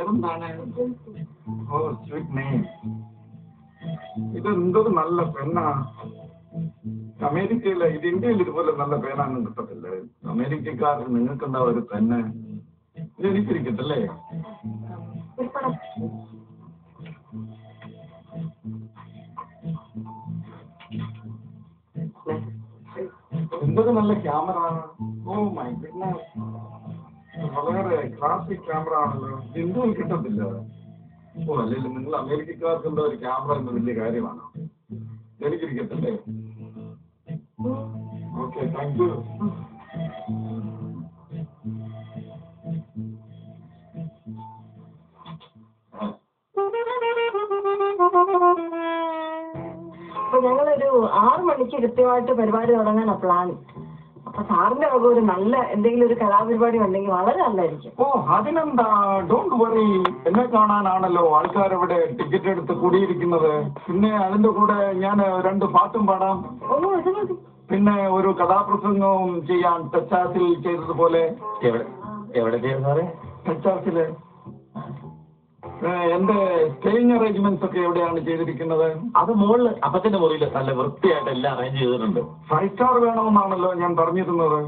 എന്താണ്? ഓ sweet name. ഇതെന്തൊരു നല്ല പെണ്ണാ. അമേരിക്കയിലെ ഇത് ഇന്ത്യയിൽ ഇതുപോലെ നല്ല പേനാണെന്ന് കിട്ടത്തില്ലേ? അമേരിക്കക്കാർ നിങ്ങൾക്ക് എന്താ ഒരു പെണ്ണ്? ഇത് എനിക്കിരിക്കട്ടല്ലേ? എന്തൊരു നല്ല ക്യാമറ. ഓ മൈ ഗുഡ്നസ്, വളരെ ക്ലാസിക് ക്യാമറ ആണല്ലോ. ഇന്ത്യയിൽ കിട്ടത്തില്ല. ഓ അല്ലെങ്കിൽ നിങ്ങൾ അമേരിക്കക്കാർക്ക് എന്താ ഒരു ക്യാമറ എന്ന വലിയ കാര്യമാണ്. എനിക്കിരിക്കത്തല്ലേ? Okay, thank you. അപ്പൊ ഞങ്ങളൊരു 6 മണിക്ക് കൃത്യമായിട്ട് പരിപാടി തുടങ്ങാനാ പ്ലാൻ. അപ്പൊ സാറിന്റെ വക ഒരു നല്ല എന്തെങ്കിലും ഒരു കലാപരിപാടി ഉണ്ടെങ്കിൽ വളരെ നല്ലതായിരിക്കും. ഓ അതിനെന്താ, ഡോണ്ട് വറി. എന്നെ കാണാനാണല്ലോ ആൾക്കാരവിടെ ടിക്കറ്റ് എടുത്ത് കൂടിയിരിക്കുന്നത്. പിന്നെ അതിന്റെ കൂടെ ഞാൻ 2 പാട്ടും പാടാം. ഓ ഇത് മതി. പിന്നെ ഒരു കഥാപ്രസംഗവും ചെയ്യാൻ ടെക്സാസിൽ ചെയ്തതുപോലെ. എവിടെ ചെയ്യുന്നത്? ടെക്സാസില്. എന്റെ സ്റ്റേജിങ് അറേഞ്ച്മെന്റ്സ് ഒക്കെ എവിടെയാണ് ചെയ്തിരിക്കുന്നത്? അത് മുകളില് അപ്പത്തിന്റെ മുറിയിൽ നല്ല വൃത്തിയായിട്ട് എല്ലാം അറേഞ്ച് ചെയ്തിട്ടുണ്ട്. 5 സ്റ്റാർ വേണമെന്നാണല്ലോ ഞാൻ പറഞ്ഞിരുന്നത്.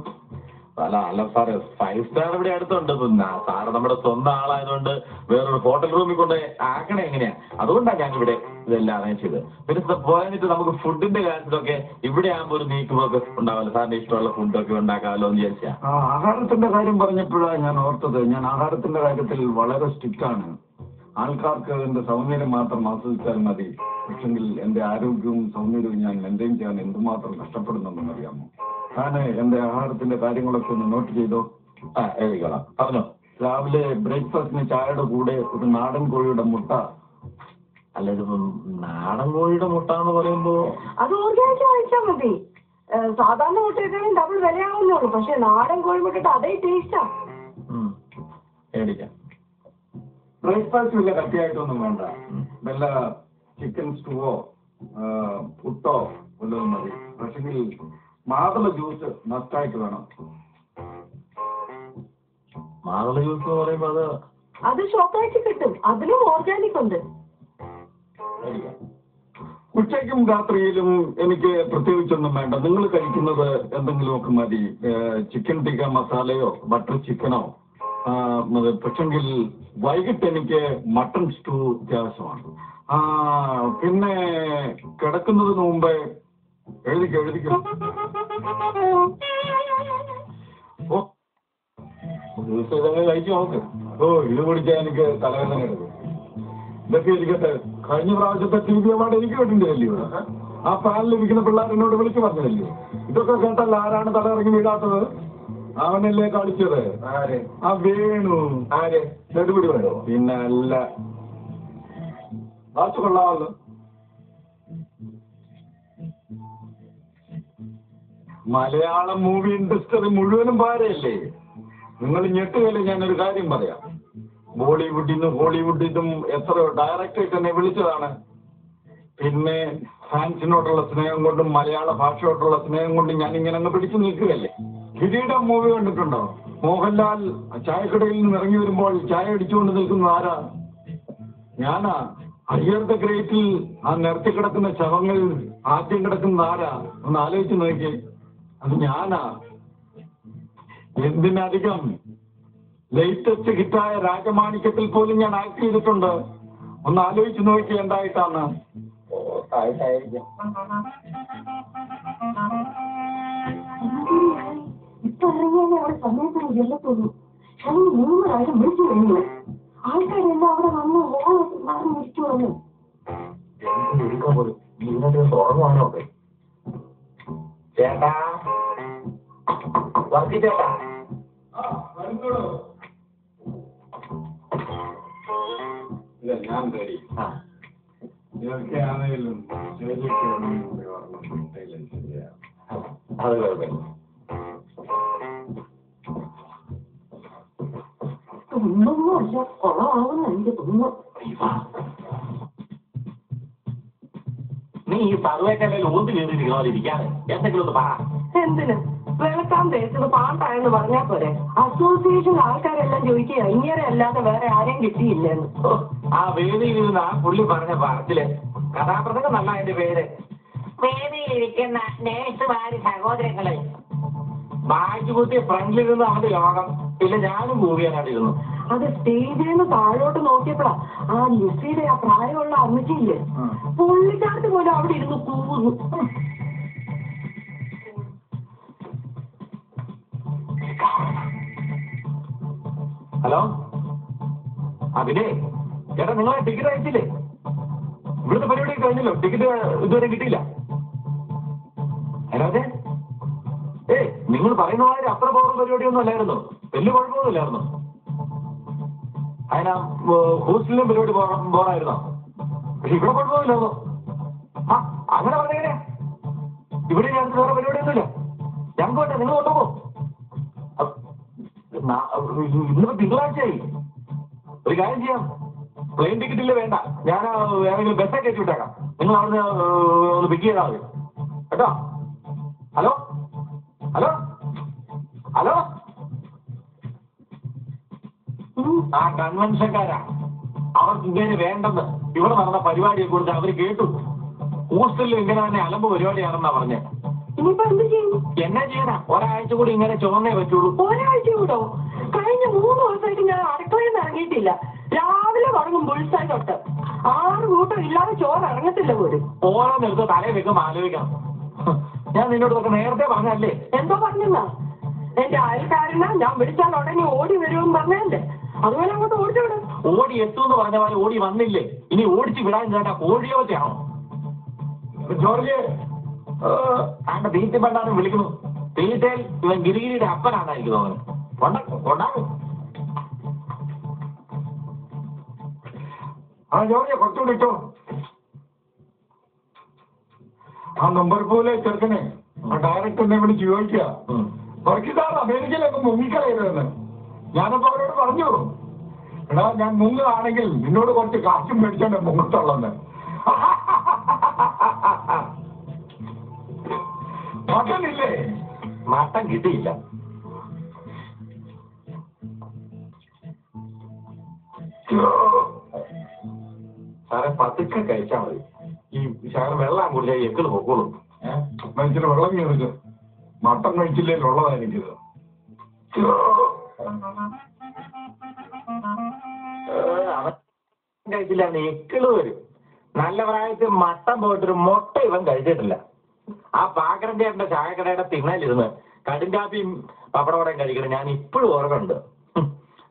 അല്ല സാറ് 5 സ്റ്റാർ ഇവിടെ അടുത്തുണ്ട്. പിന്നെ സാറ് നമ്മുടെ സ്വന്തം ആളായതുകൊണ്ട് വേറൊരു ഹോട്ടൽ റൂമിൽ കൊണ്ട് ആക്കണേ എങ്ങനെയാ? അതുകൊണ്ടാണ് ഞാൻ ഇവിടെ ഇതെല്ലാം അറേഞ്ച് ചെയ്തത്. പിന്നെ പോയിട്ട് നമുക്ക് ഫുഡിന്റെ കാര്യത്തിലൊക്കെ ഇവിടെ ആകുമ്പോൾ ഒരു നീക്കുമൊക്കെ ഉണ്ടാവില്ല. സാറിന് ഇഷ്ടമുള്ള ഫുഡൊക്കെ ഉണ്ടാക്കാമല്ലോ എന്ന് വിചാരിച്ചാ. ആഹാരത്തിന്റെ കാര്യം പറഞ്ഞപ്പോഴാണ് ഞാൻ ഓർത്തത്. ഞാൻ ആഹാരത്തിന്റെ കാര്യത്തിൽ വളരെ സ്ട്രിക്റ്റ് ആണ്. ആൾക്കാർക്ക് എന്റെ സൗന്ദര്യം മാത്രം ആസ്വദിച്ചാൽ മതി. പക്ഷെങ്കിൽ എന്റെ ആരോഗ്യവും സൗന്ദര്യവും ഞാൻ മെയിൻറ്റെയിൻ ചെയ്യാൻ എന്തുമാത്രം കഷ്ടപ്പെടുന്നുണ്ടെന്ന് അറിയാമോ? ഞാൻ എന്റെ ആഹാരത്തിന്റെ കാര്യങ്ങളൊക്കെ ഒന്ന് നോട്ട് ചെയ്തോ? എഴുതിക്കോളാം, പറഞ്ഞോ. രാവിലെ ബ്രേക്ക്ഫാസ്റ്റിന് ചായയുടെ കൂടെ ഒരു നാടൻ കോഴിയുടെ മുട്ട. അല്ല, ഇതിപ്പം നാടൻ കോഴിയുടെ മുട്ട എന്ന് പറയുമ്പോ അത് ഓർഗാനിക് വാങ്ങിച്ചാൽ മതി. സാധാരണ മുട്ടയൊക്കെ ഡബിൾ വിലയാവുന്നുള്ളൂ. പക്ഷെ നാടൻ കോഴി മുട്ടയിട്ട് അതേ ടേസ്റ്റാ. മേടിക്കാം. ബ്രേക്ക്ഫാസ്റ്റ് വലിയ കട്ടിയായിട്ടൊന്നും വേണ്ട. വല്ല ചിക്കൻ സ്റ്റൂവോ പുട്ടോ വല്ലതും മതി. പക്ഷെങ്കിൽ മാതള ജ്യൂസ് മസ്റ്റായിട്ട് വേണം. മാതള ജ്യൂസ് എന്ന് പറയുമ്പോ അത് ഷോപ്പായിട്ട് കിട്ടും. അതിലും ഓർഗാനിക് ഉണ്ട്. ഉച്ചയ്ക്കും രാത്രിയിലും എനിക്ക് പ്രത്യേകിച്ചൊന്നും വേണ്ട. നിങ്ങൾ കഴിക്കുന്നത് എന്തെങ്കിലുമൊക്കെ മതി. ചിക്കൻ ടിക്ക മസാലയോ ബട്ടർ ചിക്കനോ. പക്ഷെങ്കിൽ വൈകിട്ട് എനിക്ക് മട്ടൺ സ്റ്റൂ അത്യാവശ്യമാണ്. പിന്നെ കിടക്കുന്നതിന് മുമ്പേ എഴുതിക്കോ. ഓ ജ്യൂസ് ഇതങ്ങനെ കഴിച്ചു നോക്ക്. ഓ ഇത് കുടിച്ചാൽ എനിക്ക് തലവേദന എടുക്കും. ഇതൊക്കെ ഇരിക്കട്ടെ. കഴിഞ്ഞ പ്രാവശ്യത്തെ TV അവാർഡ് എനിക്ക് കിട്ടുന്നില്ലല്ലോ. ആ പാനലിരിക്കുന്ന പിള്ളേർ എന്നോട് വിളിച്ചു പറഞ്ഞതല്ലോ. ഇതൊക്കെ കേട്ടല്ല ആരാണ് തലയിറങ്ങി വീഴാത്തത്? അവനല്ലേ കളിച്ചത്. ആ വേണു. നെടുപിടി വേണോ? പിന്നെ അല്ല. വാച്ച് കൊള്ളാമല്ലോ. മലയാളം മൂവി ഇൻഡസ്ട്രി മുഴുവനും പാരയല്ലേ. നിങ്ങൾ ഞെട്ടുകയല്ലേ. ഞാനൊരു കാര്യം പറയാം. ബോളിവുഡിൽ നിന്നും ഹോളിവുഡിൽ നിന്നും എത്രയോ ഡയറക്ടറേറ്റ് എന്നെ വിളിച്ചതാണ്. പിന്നെ ഫാൻസിനോടുള്ള സ്നേഹം കൊണ്ടും മലയാള ഭാഷയോടുള്ള സ്നേഹം കൊണ്ടും ഞാൻ ഇങ്ങനെ അങ്ങ് പിടിച്ചു നിൽക്കുകയല്ലേ. കിരീടം മൂവി കണ്ടിട്ടുണ്ടോ? മോഹൻലാൽ ചായക്കടയിൽ നിന്ന് ഇറങ്ങി വരുമ്പോൾ ചായ അടിച്ചുകൊണ്ട് നിൽക്കുന്നത് ആരാ? ഞാനാ. ഹയർ ദ ഗ്രേറ്റിൽ ആ നിരത്തി കിടക്കുന്ന ശവങ്ങൾ ആദ്യം കിടക്കുന്ന ആരാ? ഒന്ന് ആലോചിച്ച് നോക്കി. അത് ഞാനാ. എന്തിനധികം ലേറ്റസ്റ്റ് ഹിറ്റായ രാജമാണിക്യത്തിൽ പോലും ഞാൻ ആക്ട് ചെയ്തിട്ടുണ്ട്. ഒന്ന് ആലോചിച്ച് നോക്കി എന്തായിട്ടാണ്. ഇപ്പൊ ഇറങ്ങിയാലേ അവിടെ സമയത്തിന് ചെല്ലത്തുള്ളൂ. ശനി 3 പ്രാവശ്യം വിളിച്ചു കഴിഞ്ഞു. ആൾക്കാരെല്ലാം അവിടെ വന്ന് വേറെ വിളിച്ചു വന്നു. തുറന്നുവാണോ? ചേട്ടാ, വർക്കി ചേട്ടാ. ഇല്ല, ഞാൻ റെഡി. ഇതൊക്കെ ആണെങ്കിലും അത് കുഴപ്പമില്ല. ഒന്നൊന്നുമല്ല, കുളമാകുന്ന എനിക്ക് തോന്നുന്നു. നീ ഈ സർവേക്കല്ലേ ഊന്തി കയറിയിരിക്കണോ? ഇരിക്കാതെ എന്തെങ്കിലും ഒന്ന് പറ. എന്തിന്? വെളുക്കാൻ തേച്ചത് പാട്ടായെന്ന് പറഞ്ഞാ പോരെ. അസോസിയേഷൻ ആൾക്കാരെല്ലാം ചോദിക്കുക ഇങ്ങനെ അല്ലാതെ വേറെ ആരെയും കിട്ടിയില്ലെന്ന്. ആ വേദിയിൽ ഇരുന്ന് ആ പുള്ളി പറഞ്ഞ പറച്ചില് കഥാപ്രസംഗം നല്ല അതിന്റെ പേര്. വേദിയിലിരിക്കുന്ന നേഴ്സുമാര് സഹോദരങ്ങളെ ബാഗ് കുത്തിയ ഫ്രണ്ടിൽ നിന്ന് അവന്റെ യോഗം. പിന്നെ ഞാനും കൂവിയാനായിട്ടിരുന്നു. അത് സ്റ്റേജിൽ നിന്ന് താഴോട്ട് നോക്കിയപ്പോഴാ ആ ലിസിയുടെ ആ പ്രായമുള്ള അമ്മച്ചിയില്ലേ, പുള്ളിക്കാർക്ക് പോലും അവിടെ ഇരുന്ന് കൂവുന്നു. ഹലോ, പിന്നെ ചേട്ടാ നിങ്ങളെ ടിക്കറ്റ് അയച്ചില്ലേ? ഇവിടുത്തെ പരിപാടി കഴിഞ്ഞല്ലോ, ടിക്കറ്റ് ഇതുവരെ കിട്ടിയില്ല. അതിനകത്തെ നിങ്ങൾ പറയുന്ന മാതിരി അത്ര പോകുന്ന പരിപാടിയൊന്നും അല്ലായിരുന്നു, വലിയ കുഴപ്പമൊന്നുമില്ലായിരുന്നു. അതിനാ ഹോസ്റ്റലിലും പരിപാടി പോകാനായിരുന്നോ? പക്ഷെ ഇവിടെ കുഴപ്പമൊന്നുമില്ലായിരുന്നു. ആ അങ്ങനെ പറഞ്ഞെങ്ങനെയാ? ഇവിടെ ഞങ്ങൾക്ക് വേറെ പരിപാടിയൊന്നുമില്ല. ഞങ്ങൾക്ക് വേണ്ട, നിങ്ങൾ കൊണ്ടുപോകും. ഇന്നിപ്പോ തിങ്കളാഴ്ചയായി. ഒരു കാര്യം ചെയ്യാം, പ്ലെയിൻ ടിക്കറ്റില്ല വേണ്ട, ഞാൻ ഏതെങ്കിലും ബസ്സെ കയറ്റി വിട്ടേക്കാം. നിങ്ങൾ അവിടുന്ന് ഒന്ന് പിക്ക് ചെയ്താൽ മതി കേട്ടോ. ഹലോ ഹലോ ഹലോ, ആ കൺവെൻഷൻകാരാ, അവർക്ക് ഇങ്ങനെ വേണ്ടെന്ന് ഇവിടെ നടന്ന പരിപാടിയെ കുറിച്ച് അവർ കേട്ടു. ഹോസ്റ്റലിൽ ഇങ്ങനെ തന്നെ അലമ്പ് പരിപാടിയാണെന്നാ പറഞ്ഞേ. ഇനിയിപ്പോ എന്ത് ചെയ്യും? എന്നാ ചെയ്യാനാ, ഒരാഴ്ച കൂടി ഇങ്ങനെ ചുവന്നേ പറ്റുള്ളൂ. ഒരാഴ്ച കൂടോ? കഴിഞ്ഞ 3 ദിവസമായിട്ട് ഞാൻ അടുക്കളയിൽ നിന്ന് ഇറങ്ങിയിട്ടില്ല. രാവിലെ തുടങ്ങും ബുൾസായി തൊട്ട് 6 കൂട്ടം ഇല്ലാതെ ചോറ് ഇറങ്ങത്തില്ല പോലും. ഓരോ നിർത്ത് തലയിൽ വെക്കുമ്പോൾ ആലോചിക്കണം. ഞാൻ നിന്നോട് ഇതൊക്കെ നേരത്തെ പറഞ്ഞല്ലേ. എന്തോ പറഞ്ഞെന്നാ? എന്റെ അയൽക്കാരനാ, ഞാൻ വിളിച്ചാൽ ഉടനെ ഓടി വരുമെന്ന് പറഞ്ഞല്ലേ, അതുപോലെ അങ്ങോട്ട് ഓടിച്ചു വിടും. ഓടി എത്തുമെന്ന് പറഞ്ഞ പോലെ ഓടി വന്നില്ലേ, ഇനി ഓടിച്ച് വിടാൻ ചേട്ടാ കോഴിയോ വെച്ചാണോ? ജോർജ് ആണ്ട് തീറ്റ പണ്ടാനും വിളിക്കുന്നു. തീറ്റയിൽ ഇവൻ ഗിരിഗിരിയുടെ അപ്പനാണെന്നായിരിക്കും തോന്നുന്നു. കൊണ്ടാകും. ആ ജോർജ് കുറച്ചുകൂടി ഇട്ടോ. ആ നമ്പർ പോലെ ചെറുക്കനെ ആ ഡയറക്ടറിനെ വിളിച്ച് ചോദിക്കുക, വർക്കിതാർ അമേരിക്കയിലൊക്കെ മുങ്ങിക്കളയരുതെന്ന്. ഞാനപ്പോ അവരോട് പറഞ്ഞു, എടാ ഞാൻ മുങ്ങുകയാണെങ്കിൽ നിന്നോട് കുറച്ച് കാശും മേടിച്ചോണ്ട് മുങ്ങത്തുള്ളെന്ന്. മട്ടനില്ലേ? മട്ടൻ കിട്ടിയില്ല. സാറെ പതുക്കെ കഴിച്ചാൽ മതി. ഈ ശകലം വെള്ളം കുടിച്ചാൽ എക്കള് പൊക്കോളും. മനുഷ്യന് വെള്ളം കേറിച്ച് മട്ടൻ കഴിച്ചില്ലേലും ഉള്ളതായിരിക്കും. അവൻ കഴിച്ചില്ല, എക്കള് വരും. നല്ല പ്രായത്തിൽ മട്ടൻ പോയിട്ടൊരു മുട്ട ഇവൻ കഴിച്ചിട്ടില്ല. ആ പാക്കരൻ ചേട്ടന്റെ ചായക്കടയുടെ തിണ്ണലിരുന്ന് കടുങ്കാപ്പിയും പപ്പടവടയും കഴിക്കണം ഞാൻ ഇപ്പോഴും ഓർക്കുന്നുണ്ട്.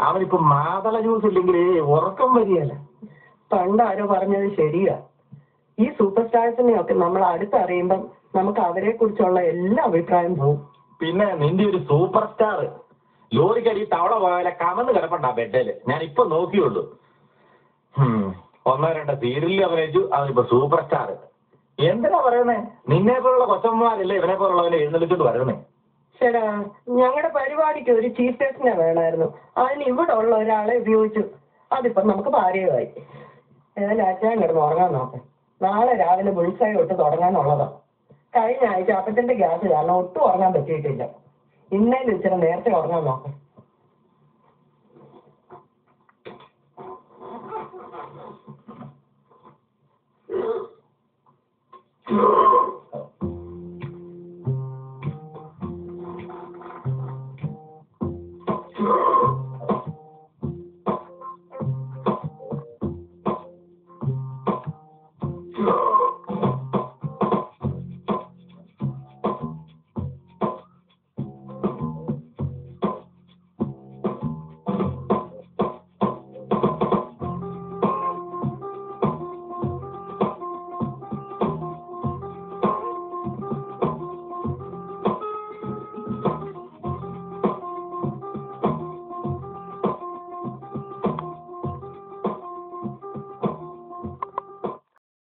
അവനിപ്പോ മാതള ജ്യൂസ് ഇല്ലെങ്കിൽ ഉറക്കം വരികയല്ല. പണ്ടാരോ പറഞ്ഞത് ശരിയാ. ഈ സൂപ്പർ സ്റ്റാർസിനെയൊക്കെ നമ്മൾ അടുത്തറിയുമ്പം നമുക്ക് അവരെ കുറിച്ചുള്ള എല്ലാ അഭിപ്രായം പോകും. പിന്നെ നിന്റെ ഒരു സൂപ്പർ സ്റ്റാർ ലോറിക്കടി തവള പോലെ കമന്ന് കിടപ്പുണ്ടാ ബെഡേല്. ഞാൻ ഇപ്പൊ നോക്കിയുള്ളൂ. 1-2 സീരിയലിൽ അഭിനയിച്ചു, അവനിപ്പോ സൂപ്പർ സ്റ്റാർ. എന്തിനാ പറയുന്നേ? നിന്നെ പോലുള്ള കൊച്ചന്മാരല്ലേ ഇവനെ പോലുള്ളവരെ എഴുന്നള്ളിച്ചോണ്ട് വരുന്നേ. ചേട്ടാ, ഞങ്ങളുടെ പരിപാടിക്ക് ഒരു ചീഫ് ഗസ്റ്റിനെ വേണമായിരുന്നു. അതിന് ഇവിടെ ഉള്ള ഒരാളെ ഉപയോഗിച്ചു. അതിപ്പം നമുക്ക് ഭാര്യമായി. ഏതായാലും അച്ഛൻ കിടന്ന് ഉറങ്ങാൻ നോക്കാം. നാളെ രാവിലെ ബുൾസായി തൊട്ട് തുടങ്ങാനുള്ളതാ. കഴിഞ്ഞ ആഴ്ച അപ്പത്തിന്റെ ഗ്യാസ് കാരണം ഒട്ടും ഉറങ്ങാൻ പറ്റിയിട്ടില്ല. ഇന്നേലും ഇച്ചിരി നേരത്തെ ഉറങ്ങാൻ നോക്കാം.